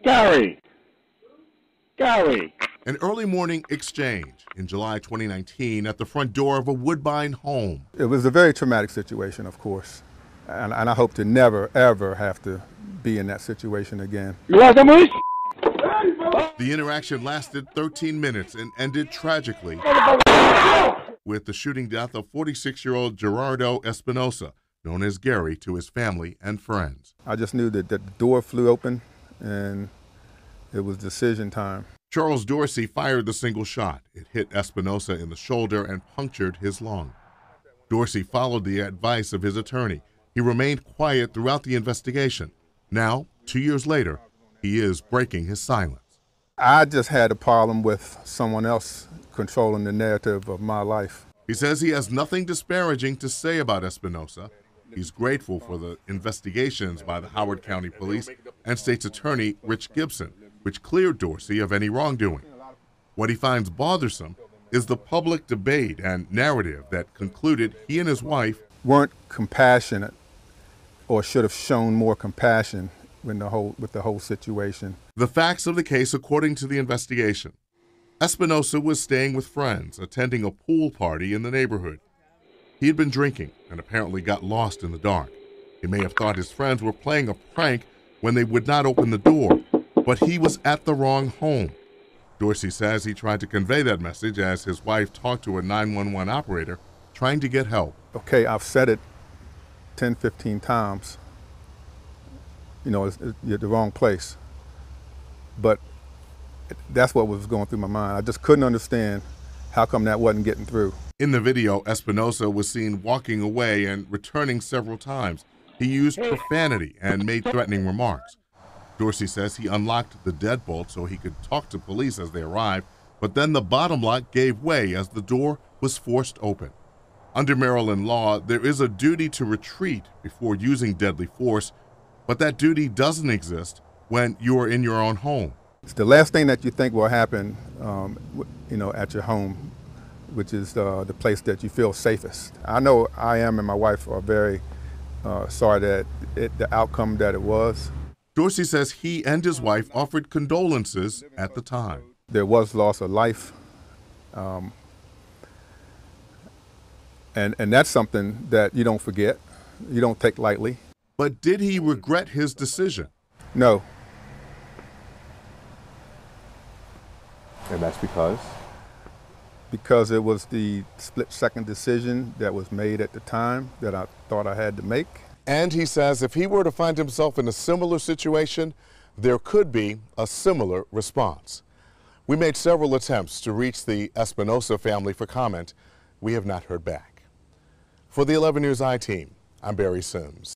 Gary! Gary! An early morning exchange in July 2019 at the front door of a Woodbine home. It was a very traumatic situation, of course, and I hope to never, ever have to be in that situation again. You want some moose? The interaction lasted 13 minutes and ended tragically with the shooting death of 46-year-old Gerardo Espinosa, known as Gary, to his family and friends. I just knew that the door flew open and it was decision time. Charles Dorsey fired the single shot. It hit Espinosa in the shoulder and punctured his lung. Dorsey followed the advice of his attorney. He remained quiet throughout the investigation. Now, 2 years later, he is breaking his silence. I just had a problem with someone else controlling the narrative of my life. He says he has nothing disparaging to say about Espinosa. He's grateful for the investigations by the Howard County Police and State's Attorney Rich Gibson, which cleared Dorsey of any wrongdoing. What he finds bothersome is the public debate and narrative that concluded he and his wife weren't compassionate or should have shown more compassion with the whole situation. The facts of the case according to the investigation. Espinosa was staying with friends, attending a pool party in the neighborhood. He had been drinking and apparently got lost in the dark. He may have thought his friends were playing a prank when they would not open the door, but he was at the wrong home. Dorsey says he tried to convey that message as his wife talked to a 911 operator trying to get help. Okay, I've said it 10, 15 times. You know, you're at the wrong place. But that's what was going through my mind. I just couldn't understand how come that wasn't getting through. In the video, Espinosa was seen walking away and returning several times. He used profanity and made threatening remarks. Dorsey says he unlocked the deadbolt so he could talk to police as they arrived, but then the bottom lock gave way as the door was forced open. Under Maryland law, there is a duty to retreat before using deadly force, but that duty doesn't exist when you are in your own home. It's the last thing that you think will happen, at your home, which is the place that you feel safest. I know I am and my wife are very sorry that the outcome that it was. Dorsey says he and his wife offered condolences at the time. There was loss of life, and that's something that you don't forget, you don't take lightly. But did he regret his decision? No. And that's because? Because it was the split-second decision that was made at the time that I thought I had to make. And he says if he were to find himself in a similar situation, there could be a similar response. We made several attempts to reach the Espinosa family for comment. We have not heard back. For the 11 News I team, I'm Barry Sims.